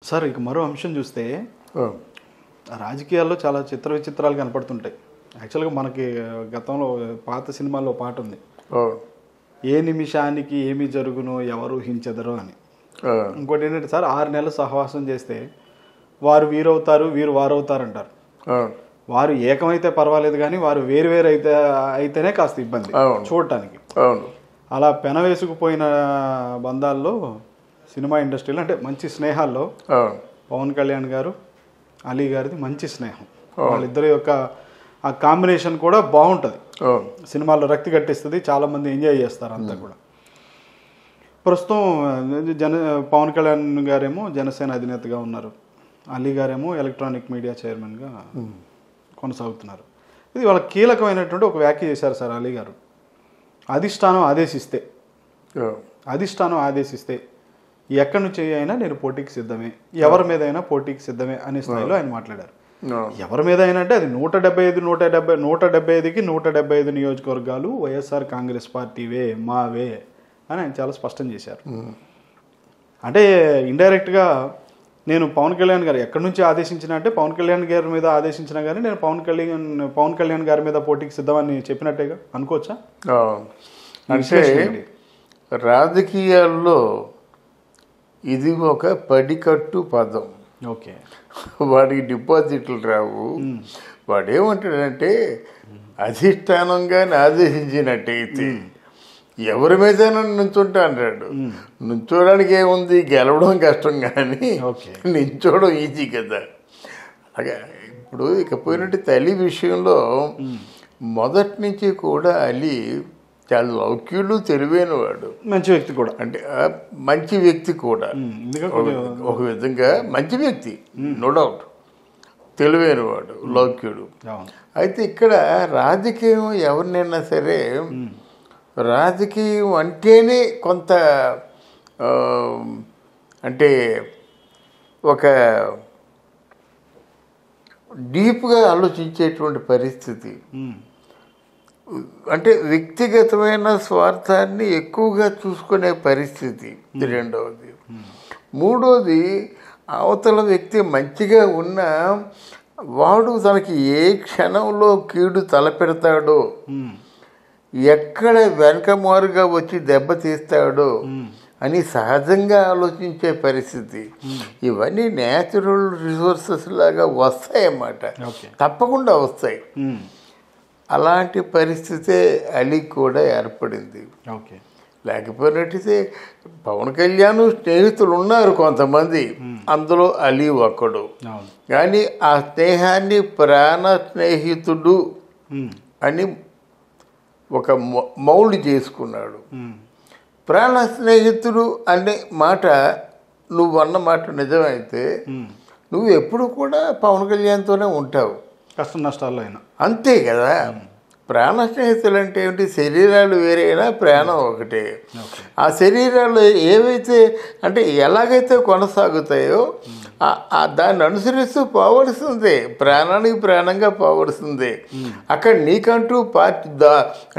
Sir ఇక మరో అంశం చూస్తే రాజకీయాల్లో చాలా చిత్ర విచిత్రాలు కనపడుతుంటాయి. యాక్చువల్గా మనకి గతంలో పాత సినిమాల్లో పాట ఉంది, ఏ నిమిషానికి ఏమి జరుగునో ఎవరు ఊహించెదరో అని. ఇంకోటి ఏంటంటే సార్, 6 నెలలు సహవాసం చేస్తే వారు వీరవుతారు, వీరు వారవుతారు అంటారు. వారు ఏకమైతే పర్వాలేదు, కానీ వారు వేరు వేరు అయితేనే కాస్త ఇబ్బంది చూడటానికి. అలా పెనవేసుకుపోయిన బంధాల్లో సినిమా ఇండస్ట్రీలో అంటే మంచి స్నేహాల్లో పవన్ కళ్యాణ్ గారు, అలీ గారిది మంచి స్నేహం. వాళ్ళిద్దరి యొక్క ఆ కాంబినేషన్ కూడా బాగుంటుంది, సినిమాలో రక్తి కట్టిస్తుంది, చాలా మంది ఎంజాయ్ చేస్తారు అంతా కూడా. ప్రస్తుతం పవన్ కళ్యాణ్ గారేమో జనసేన అధినేతగా ఉన్నారు, అలీ గారేమో ఎలక్ట్రానిక్ మీడియా చైర్మన్గా కొనసాగుతున్నారు. ఇది వాళ్ళ కీలకమైనటువంటి ఒక వ్యాఖ్య చేశారు సార్ అలీ గారు. అధిష్టానం ఆదేశిస్తే ఎక్కడి నుంచి అయినా నేను పోటీకి సిద్ధమే, ఎవరి మీద అయినా పోటీకి సిద్ధమే అనే స్థాయిలో ఆయన మాట్లాడారు. ఎవరి మీద అయినా అంటే అది 175కి 175 నియోజకవర్గాలు వైఎస్ఆర్ కాంగ్రెస్ పార్టీవే, మావే అని ఆయన చాలా స్పష్టం చేశారు. అంటే ఇండైరెక్ట్గా నేను పవన్ కళ్యాణ్ గారు ఎక్కడి నుంచి ఆదేశించిన అంటే పవన్ కళ్యాణ్ గారి మీద ఆదేశించినా కానీ నేను పవన్ కళ్యాణ్ గారి మీద పోటీకి సిద్ధమని చెప్పినట్టేగా అనుకోవచ్చా? అంటే రాజకీయాల్లో ఇది ఒక పడికట్టు పదం. ఓకే, వాడికి డిపాజిట్లు రావు. వాడు ఏమంటాడంటే అధిష్టానంగా ఆదేశించినట్టయితే ఎవరి మీద నుంచుంటా అంటాడు. నుంచోడానికి ఏముంది, గెలవడం కష్టం కానీ నించోవడం ఈజీ కదా. అలాగే ఇప్పుడు ఇకపోయినట్టు తల్లి విషయంలో మొదటి నుంచి కూడా అలీ చాలా లౌక్యుడు, తెలివైన వాడు, మంచి వ్యక్తి కూడా. అంటే మంచి వ్యక్తి కూడా, ఒక విధంగా మంచి వ్యక్తి, నో డౌట్, తెలివైన వాడు, లౌక్యుడు. అయితే ఇక్కడ రాజకీయం ఎవరినైనా సరే, రాజకీయం అంటేనే కొంత అంటే ఒక డీప్గా ఆలోచించేటువంటి పరిస్థితి. అంటే వ్యక్తిగతమైన స్వార్థాన్ని ఎక్కువగా చూసుకునే పరిస్థితి రెండవది. మూడోది, అవతల వ్యక్తి మంచిగా ఉన్నా వాడు తనకి ఏ క్షణంలో కీడు తలపెడతాడో, ఎక్కడ వెనకమారుగా వచ్చి దెబ్బతీస్తాడో అని సహజంగా ఆలోచించే పరిస్థితి. ఇవన్నీ న్యాచురల్ రిసోర్సెస్ లాగా వస్తాయన్నమాట, తప్పకుండా వస్తాయి. అలాంటి పరిస్థితే అలీ కూడా ఏర్పడింది. లేకపోయినట్టయితే పవన్ కళ్యాణ్ స్నేహితులు ఉన్నారు కొంతమంది, అందులో అలీ ఒక్కడు. కానీ ఆ స్నేహాన్ని ప్రాణ స్నేహితుడు అని ఒక మౌల్డ్ చేసుకున్నాడు. ప్రాణ స్నేహితుడు అనే మాట, నువ్వు అన్న మాట నిజమైతే నువ్వు ఎప్పుడు కూడా పవన్ కళ్యాణ్తోనే ఉంటావు, కష్ట నష్టాల్లో అయినా. అంతే కదా. ప్రాణ స్నేహితులు అంటే ఏమిటి, శరీరాలు వేరైనా ప్రాణం ఒకటే. ఆ శరీరాలు ఏవైతే అంటే ఎలాగైతే కొనసాగుతాయో దాన్ని అనుసరిస్తూ పోవలసిందే, ప్రాణానికి ప్రాణంగా పోవలసిందే. అక్కడ నీకంటూ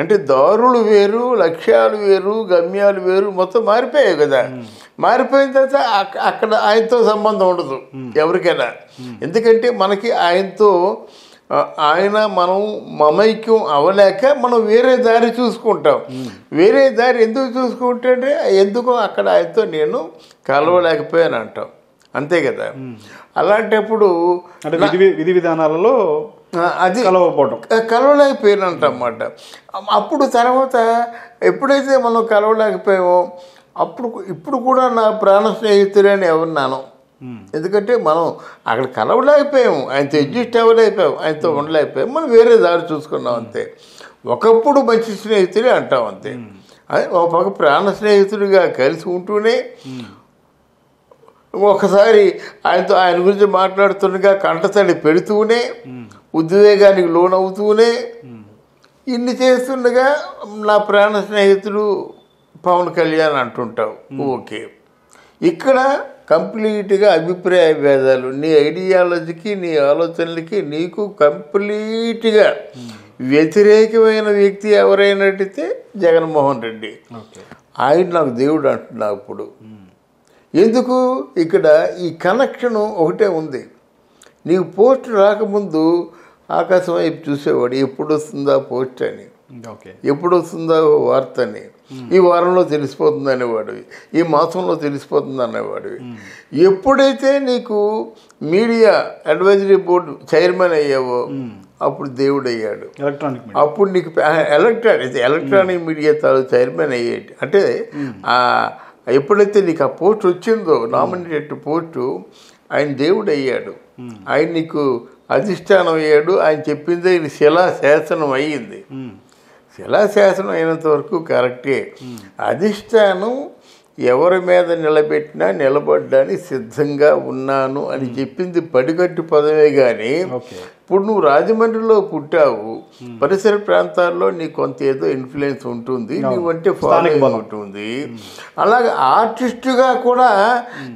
అంటే దారులు వేరు, లక్ష్యాలు వేరు, గమ్యాలు వేరు, మొత్తం మారిపోయాయి కదా. మారిపోయిన తర్వాత అక్కడ ఆయనతో సంబంధం ఉండదు ఎవరికైనా. ఎందుకంటే మనకి ఆయనతో మనం మమైక్యం అవ్వలేక మనం వేరే దారి చూసుకుంటాం. వేరే దారి ఎందుకు చూసుకుంటే ఎందుకో అక్కడ ఆయనతో నేను కలవలేకపోయాను అంటాం, అంతే కదా. అలాంటప్పుడు విధి విధానాలలో అది కలవలేకపోయానంట అన్నమాట. అప్పుడు తర్వాత ఎప్పుడైతే మనం కలవలేకపోయామో ఇప్పుడు కూడా నా ప్రాణ స్నేహితుడని ఎవరున్నాను. ఎందుకంటే మనం అక్కడ కలవలేకపోయాము, ఆయనతో అడ్జస్ట్ అవ్వలేకపోయాము, ఆయనతో ఉండలేకపోయాము, మనం వేరే దారి చూసుకున్నాం అంతే. ఒకప్పుడు మంచి స్నేహితుడే అంటాం అంతే. ఒక పక్క ప్రాణ స్నేహితుడిగా కలిసి ఉంటూనే ఒకసారి ఆయన గురించి మాట్లాడుతుండగా కంటతడి పెడుతూనే, ఉద్వేగానికి లోనవుతూనే, ఇన్ని చేస్తుండగా నా ప్రాణ స్నేహితుడు పవన్ కళ్యాణ్ అంటుంటావు. ఓకే, ఇక్కడ కంప్లీట్గా అభిప్రాయ భేదాలు, నీ ఐడియాలజీకి, నీ ఆలోచనలకి నీకు కంప్లీట్గా వ్యతిరేకమైన వ్యక్తి ఎవరైనట్టయితే జగన్మోహన్ రెడ్డి. ఆయన నాకు దేవుడు అంటున్నా. ఇప్పుడు ఎందుకు ఇక్కడ ఈ కనెక్షను ఒకటే ఉంది. నీకు పోస్ట్ రాకముందు ఆకాశం వైపు చూసేవాడు, ఎప్పుడు వస్తుందా పోస్ట్ అని, ఎప్పుడు వస్తుందా వార్త అని, ఈ వారంలో తెలిసిపోతుంది అనేవాడివి, ఈ మాసంలో తెలిసిపోతుంది అనేవాడివి. ఎప్పుడైతే నీకు మీడియా అడ్వైజరీ బోర్డు చైర్మన్ అయ్యావో అప్పుడు దేవుడు అయ్యాడు. అప్పుడు నీకు ఎలక్ట్రానిక్ మీడియా చైర్మన్ అయ్యేది. అంటే ఎప్పుడైతే నీకు ఆ పోస్ట్ వచ్చిందో, నామినేటెడ్ పోస్టు, ఆయన దేవుడు అయ్యాడు. ఆయన నీకు అధిష్టానం అయ్యాడు. ఆయన చెప్పిందే ఇది శిలాశాసనం అయ్యింది. శిలాశాసనం అయినంత వరకు కరెక్టే. అధిష్టానం ఎవరి మీద నిలబెట్టినా నిలబడ్డానికి సిద్ధంగా ఉన్నాను అని చెప్పింది పడిగట్టు పదమే. కానీ ఇప్పుడు నువ్వు రాజమండ్రిలో పుట్టావు, పరిసర ప్రాంతాల్లో నీకు కొంత ఏదో ఇన్ఫ్లుయెన్స్ ఉంటుంది, నీవంటే ఫాలోయింగ్ ఉంటుంది. అలాగే ఆర్టిస్టుగా కూడా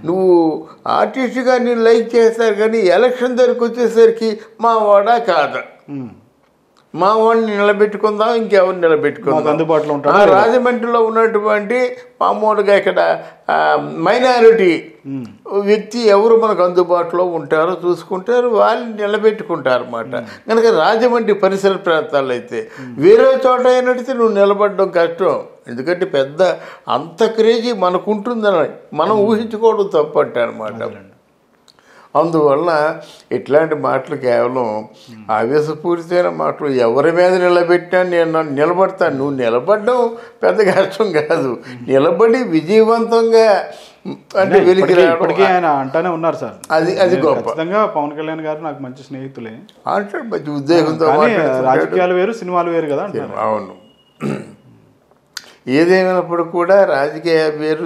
నువ్వు ఆర్టిస్టుగా నేను లైక్ చేస్తారు, కానీ ఎలక్షన్ దగ్గరికి వచ్చేసరికి మా వాడా కాదా, మా వాడిని నిలబెట్టుకుందాం, ఇంకెవరు నిలబెట్టుకుందాం, అందుబాటులో ఉంటాం. రాజమండ్రిలో ఉన్నటువంటి మామూలుగా ఇక్కడ మైనారిటీ వ్యక్తి ఎవరు మనకు అందుబాటులో ఉంటారో చూసుకుంటారు, వాళ్ళని నిలబెట్టుకుంటారు అన్నమాట. కనుక రాజమండ్రి పరిసర ప్రాంతాల్లో అయితే వేరే చోట అయినట్టు నువ్వు నిలబడడం కష్టం. ఎందుకంటే పెద్ద అంత క్రేజీ మనకుంటుందని మనం ఊహించుకోవడం తప్పట్ట అనమాట. అందువల్ల ఇట్లాంటి మాటలు కేవలం ఆవేశపూరితమైన మాటలు. ఎవరి మీద నిలబెట్టినా నేను నిలబడతాను. నువ్వు నిలబడడం పెద్ద కష్టం కాదు, నిలబడి విజయవంతంగా అంటే వెలికి ఇప్పటికీ ఆయన అంటానే ఉన్నారు సార్. అది గొప్ప. పవన్ కళ్యాణ్ గారు నాకు మంచి స్నేహితులే అంటే మంచి ఉద్దేశంతో. రాజకీయాలు వేరు, సినిమాలు వేరు కదా. అవును, ఏదేమైనప్పుడు కూడా రాజకీయ వేరు,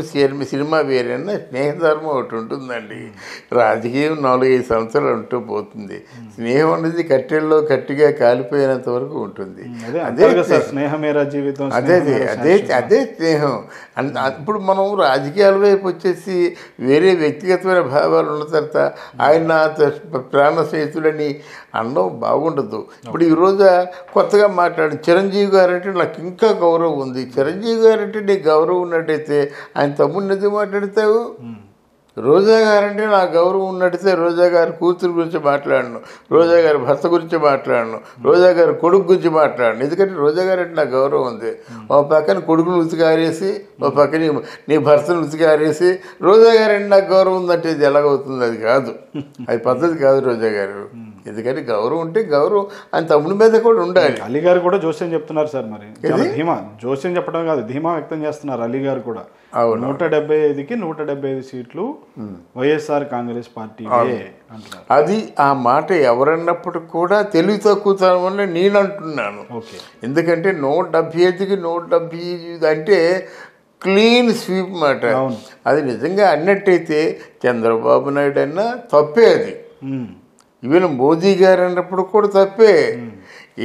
సినిమా వేరైనా స్నేహధర్మం ఒకటి ఉంటుందండి. రాజకీయం 4-5 సంవత్సరాలు ఉంటూ పోతుంది. స్నేహం అనేది కట్టెల్లో గట్టిగా కాలిపోయినంత వరకు ఉంటుంది. అదే స్నేహమేరా జీవితం. అదే స్నేహం. ఇప్పుడు మనం రాజకీయాల వైపు వచ్చేసి వేరే వ్యక్తిగతమైన భావాలు ఉన్న తర్వాత ఆయన ప్రాణ స్నేహితుడని అనడం బాగుండదు. ఇప్పుడు ఈరోజు కొత్తగా మాట్లాడి చిరంజీవి గారు అంటే నాకు ఇంకా గౌరవం ఉంది. చిరంజీవి గారు అంటే నీకు గౌరవం ఉన్నట్టయితే ఆయన తమ్ముడిని ఎందుకు మాట్లాడతావు? రోజా గారంటే నాకు గౌరవం ఉన్నట్టయితే రోజా గారి కూతురు గురించి మాట్లాడను, రోజా గారి భర్త గురించి మాట్లాడను, రోజా గారి కొడుకు గురించి మాట్లాడను. ఎందుకంటే రోజా గారు అంటే నాకు గౌరవం ఉంది. ఒక పక్కన కొడుకును ఉతికారేసి, ఒక పక్కన నీ భర్తను ఉతికారేసి రోజా గారంటే నాకు గౌరవం ఉందంటే ఇది ఎలాగవుతుంది? అది కాదు, అది పద్ధతి కాదు రోజా గారు. ఎందుకంటే గౌరవం ఉంటే గౌరవం ఆయన తమ్ముడి మీద కూడా ఉండాలి. అలీ గారు కూడా జోస్యం చెప్తున్నారు సార్. మరి ధీమా జోస్యం చెప్పడం కాదు, ధీమా వ్యక్తం చేస్తున్నారు అలీ గారు కూడా. 175కి 175 సీట్లు వైఎస్ఆర్ కాంగ్రెస్ పార్టీ అంటున్నారు. అది ఆ మాట ఎవరన్నప్పుడు కూడా తెలివి తక్కువతనమని నేను అంటున్నాను. ఎందుకంటే 175కి 175 అంటే క్లీన్ స్వీప్ మాట. అది నిజంగా అన్నట్టయితే చంద్రబాబు నాయుడు అన్నా తప్పే, అది ఈవెన్ మోదీ గారు అన్నప్పుడు కూడా తప్పే.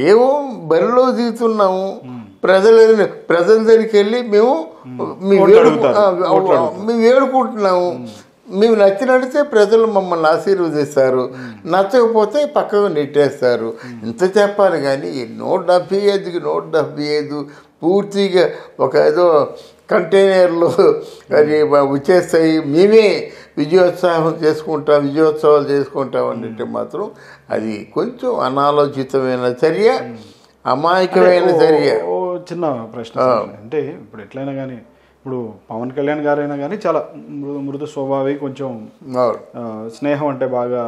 ఏమో బరిలో దిగుతున్నాము, ప్రజల దగ్గరికి వెళ్ళి మేము వేడుకుంటున్నాము, మేము నచ్చినడితే ప్రజలు మమ్మల్ని ఆశీర్వదిస్తారు, నచ్చకపోతే పక్కకు నెట్టేస్తారు. ఇంత చెప్పాలి. కానీ 175కి 175 పూర్తిగా ఒక ఏదో కంటైనర్లు అది వచ్చేస్తాయి, మేమే విజయోత్సవాలు చేసుకుంటాం అంటే మాత్రం అది కొంచెం అనాలోచితమైన చర్య, అమాయకమైన చర్య. చిన్న ప్రశ్న అంటే ఇప్పుడు ఎట్లయినా కానీ ఇప్పుడు పవన్ కళ్యాణ్ గారైనా కానీ చాలా మృదు స్వభావి, కొంచెం స్నేహం అంటే బాగా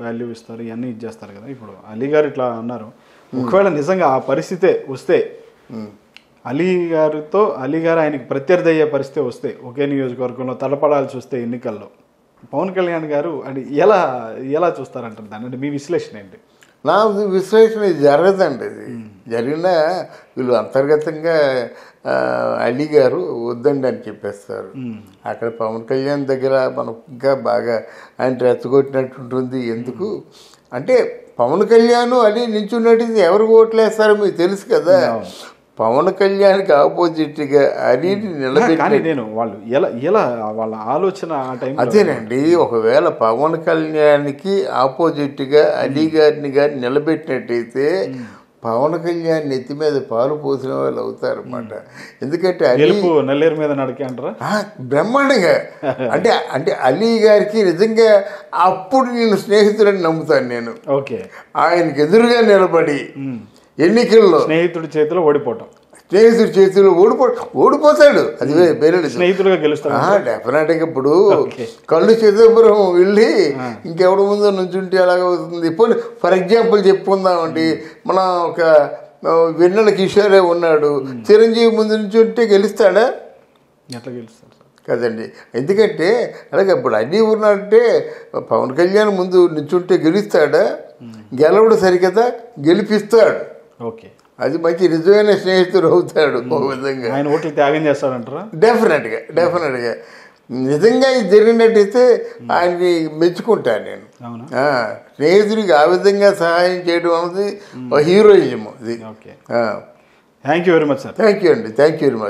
వాల్యూ ఇస్తారు, ఇవన్నీ ఇచ్చేస్తారు కదా. ఇప్పుడు అలీ గారు ఇట్లా అన్నారు, ఒకవేళ నిజంగా ఆ పరిస్థితే వస్తే అలీ గారు ఆయనకి ప్రత్యర్థి అయ్యే పరిస్థితి వస్తే, ఒకే నియోజకవర్గంలో తలపడాల్సి వస్తే ఎన్నికల్లో, పవన్ కళ్యాణ్ గారు అది ఎలా చూస్తారంటారు దాన్ని? అంటే మీ విశ్లేషణ ఏంటి? నా విశ్లేషణ ఇది జరగదండి. ఇది జరిగినా వీళ్ళు అంతర్గతంగా అలీ గారు వద్దండి అని చెప్పేస్తారు. అక్కడ పవన్ కళ్యాణ్ దగ్గర మనం ఇంకా బాగా ఆయన రెచ్చగొట్టినట్టు ఉంటుంది. ఎందుకు అంటే పవన్ కళ్యాణ్ అలీ నించున్నట్టు ఎవరు ఓట్లేస్తారో మీకు తెలుసు కదా. పవన్ కళ్యాణ్కి ఆపోజిట్గా అలీని నిలబెట్టి నేను వాళ్ళు ఎలా వాళ్ళ ఆలోచన అదేనండి. ఒకవేళ పవన్ కళ్యాణ్కి ఆపోజిట్గా అలీ గారిని నిలబెట్టినట్టయితే పవన్ కళ్యాణ్ నెత్తి మీద పాలు పోసిన వాళ్ళు అవుతారు అన్నమాట. ఎందుకంటే గెలుపు నల్లేరు మీద నడికే అంటారా? బ్రహ్మాండంగా అంటే అంటే అలీ గారికి నిజంగా అప్పుడు నేను స్నేహితుడని నమ్ముతాను నేను. ఓకే, ఆయనకి ఎదురుగా నిలబడి ఎన్నికల్లో స్నేహితుడి చేతిలో ఓడిపోవటం, స్నేహితుడి చేతిలో ఓడిపోతాడు, అది వేరే స్నేహితులుగా గెలుస్తాడు డెఫినెట్గా. ఇప్పుడు కళ్ళు చిదంబరం వెళ్ళి ఇంకెవడ ముందో నుంచుంటే అలాగవుతుంది. ఇప్పుడు ఫర్ ఎగ్జాంపుల్ చెప్పుకుందామండి, మన ఒక వెన్నెల కిషోరే ఉన్నాడు, చిరంజీవి ముందు నుంచుంటే గెలుస్తాడా? ఎట్లా గెలుస్తాడు కదండి. ఎందుకంటే అలాగే ఇప్పుడు అన్నీ ఉన్నాడంటే పవన్ కళ్యాణ్ ముందు నుంచుంటే గెలుస్తాడా? గెలవడు సరికదా, గెలిపిస్తాడు. ఓకే, అది మంచి నిజమైన స్నేహితుడు అవుతాడు ఒక విధంగా. ఆయన ఓట్లు త్యాగం చేస్తాడంటారా? డెఫినెట్గా నిజంగా ఇది జరిగినట్టయితే ఆయన్ని మెచ్చుకుంటాను నేను. స్నేహితుడికి ఆ విధంగా సహాయం చేయడం అనేది హీరోయిజం. ఇది thank you very much sir. Thank you అండి, థ్యాంక్ యూ వెరీ మచ్.